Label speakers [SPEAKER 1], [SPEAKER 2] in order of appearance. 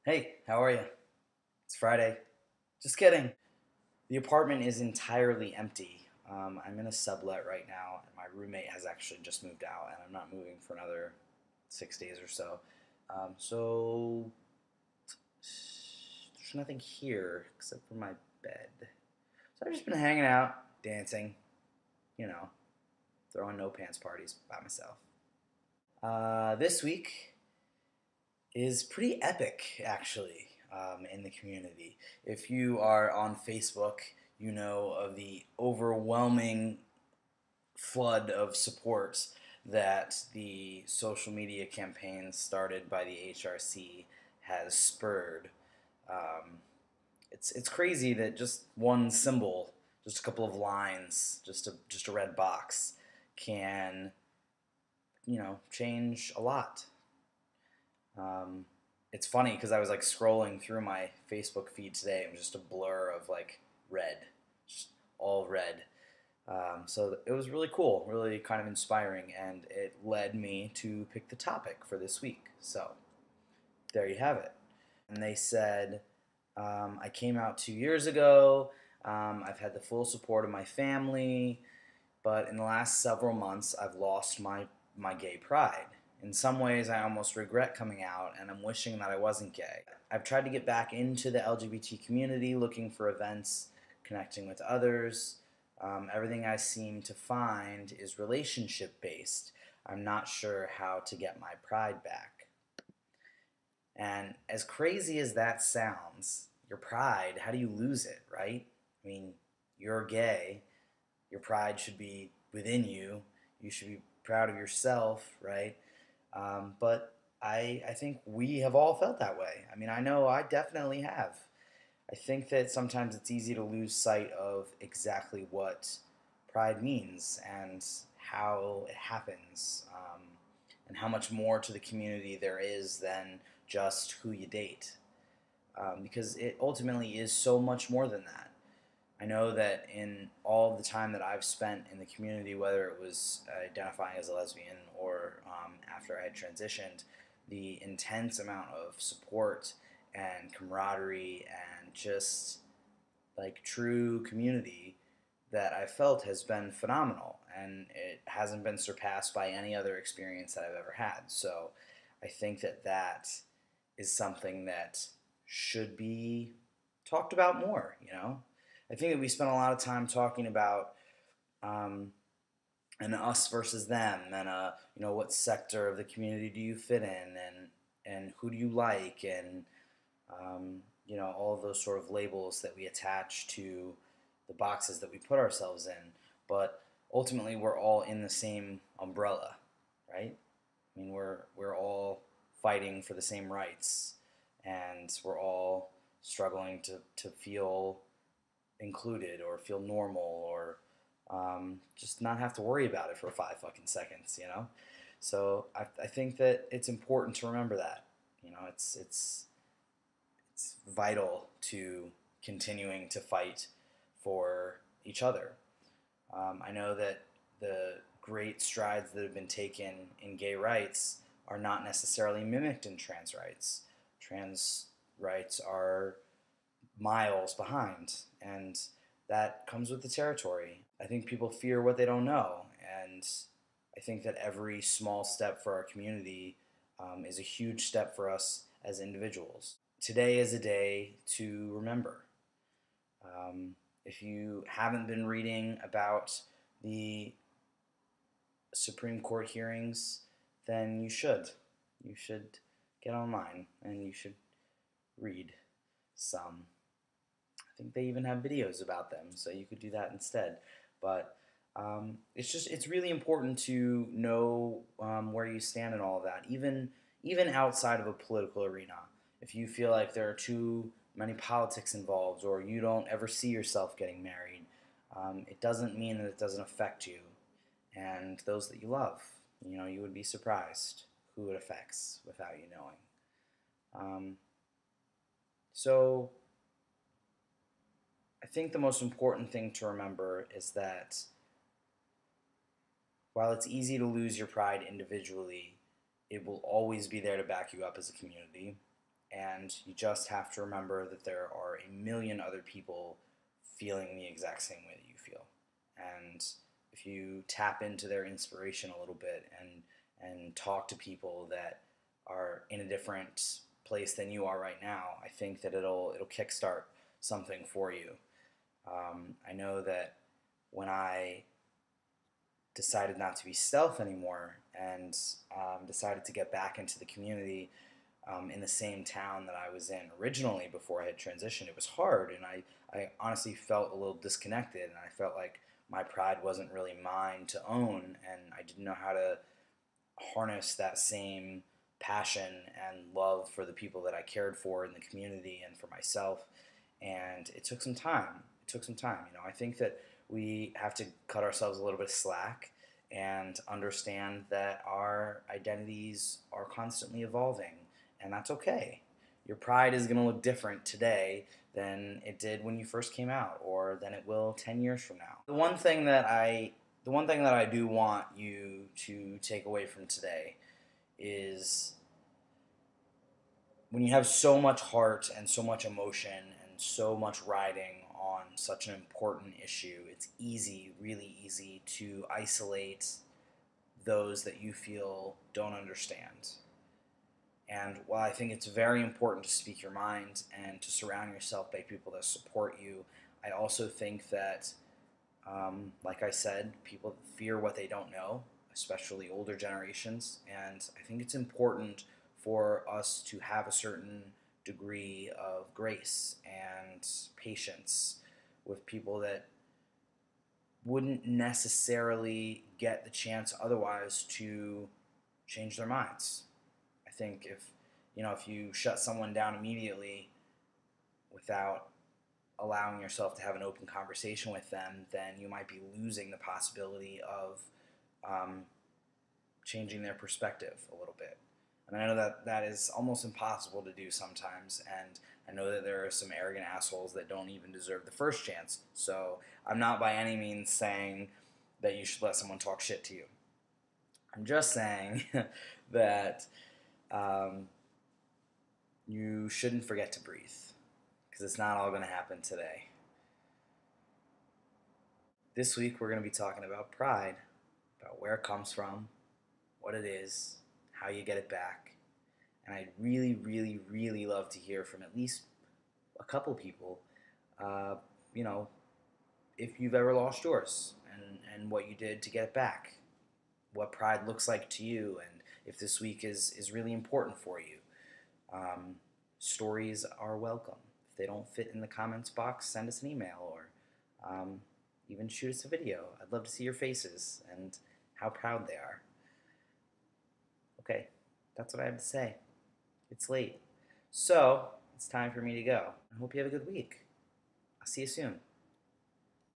[SPEAKER 1] Hey, how are you? It's Friday. Just kidding. The apartment is entirely empty. I'm in a sublet right now, and my roommate has actually just moved out, and I'm not moving for another 6 days or so. So there's nothing here except for my bed. So I've just been hanging out, dancing, you know, throwing no pants parties by myself. This week is pretty epic, actually, in the community. If you are on Facebook, you know of the overwhelming flood of support that the social media campaign started by the HRC has spurred. Um, it's crazy that just one symbol, just a couple of lines, just a red box, can change a lot. Um, it's funny because I was like scrolling through my Facebook feed today. It was just a blur of like red, just all red. So it was really cool, really kind of inspiring, and it led me to pick the topic for this week. So there you have it. And they said, I came out 2 years ago. I've had the full support of my family, but in the last several months, I've lost my gay pride. In some ways, I almost regret coming out, and I'm wishing that I wasn't gay. I've tried to get back into the LGBT community, looking for events, connecting with others. Everything I seem to find is relationship based. I'm not sure how to get my pride back. And as crazy as that sounds, your pride, how do you lose it, right? I mean, you're gay, your pride should be within you. You should be proud of yourself, right? But I think we have all felt that way. I mean, I know I definitely have. I think that sometimes it's easy to lose sight of exactly what pride means and how it happens, and how much more to the community there is than just who you date. Because it ultimately is so much more than that. I know that in all the time that I've spent in the community, whether it was identifying as a lesbian or after I had transitioned, the intense amount of support and camaraderie and just like true community that I felt has been phenomenal, and it hasn't been surpassed by any other experience that I've ever had. So I think that that is something that should be talked about more. I think that we spend a lot of time talking about um, an us versus them, and what sector of the community do you fit in, and who do you like, and all of those sort of labels that we attach to the boxes that we put ourselves in. But ultimately, we're all in the same umbrella, right? I mean, we're all fighting for the same rights, and we're all struggling to feel included or feel normal, or just not have to worry about it for 5 fucking seconds. So I think that it's important to remember that. It's vital to continuing to fight for each other. I know that the great strides that have been taken in gay rights are not necessarily mimicked in trans rights. Trans rights are miles behind, and that comes with the territory. I think people fear what they don't know, and I think that every small step for our community is a huge step for us as individuals. Today is a day to remember. If you haven't been reading about the Supreme Court hearings, then you should. You should get online and you should read some. I think they even have videos about them, so you could do that instead. But it's really important to know where you stand in all of that, even outside of a political arena. If you feel like there are too many politics involved, or you don't ever see yourself getting married, it doesn't mean that it doesn't affect you and those that you love. You would be surprised who it affects without you knowing. So I think the most important thing to remember is that while it's easy to lose your pride individually, it will always be there to back you up as a community. And you just have to remember that there are a million other people feeling the exact same way that you feel. And if you tap into their inspiration a little bit and talk to people that are in a different place than you are right now, I think that it'll kickstart something for you. I know that when I decided not to be stealth anymore and decided to get back into the community in the same town that I was in originally before I had transitioned, it was hard, and I honestly felt a little disconnected, and I felt like my pride wasn't really mine to own, and I didn't know how to harness that same passion and love for the people that I cared for in the community and for myself. And it took some time. It took some time. I think that we have to cut ourselves a little bit of slack and understand that our identities are constantly evolving, and that's okay. Your pride is going to look different today than it did when you first came out, or than it will 10 years from now. The one thing that I do want you to take away from today is when you have so much heart and so much emotion and so much riding on such an important issue, it's easy, really easy, to isolate those that you feel don't understand. And while I think it's very important to speak your mind and to surround yourself by people that support you, I also think that, like I said, people fear what they don't know, especially older generations. And I think it's important for us to have a certain degree of grace and patience with people that wouldn't necessarily get the chance otherwise to change their minds. I think if you shut someone down immediately without allowing yourself to have an open conversation with them, then you might be losing the possibility of changing their perspective a little bit. And I know that that is almost impossible to do sometimes, and I know that there are some arrogant assholes that don't even deserve the first chance. So I'm not by any means saying that you should let someone talk shit to you. I'm just saying that you shouldn't forget to breathe, because it's not all going to happen today. This week we're going to be talking about pride, about where it comes from, what it is, how you get it back. And I'd really, really, really love to hear from at least a couple people, if you've ever lost yours and what you did to get it back, what pride looks like to you, and if this week is really important for you. Stories are welcome. If they don't fit in the comments box, send us an email, or even shoot us a video. I'd love to see your faces and how proud they are. Okay, that's what I have to say. It's late. So, it's time for me to go. I hope you have a good week. I'll see you soon.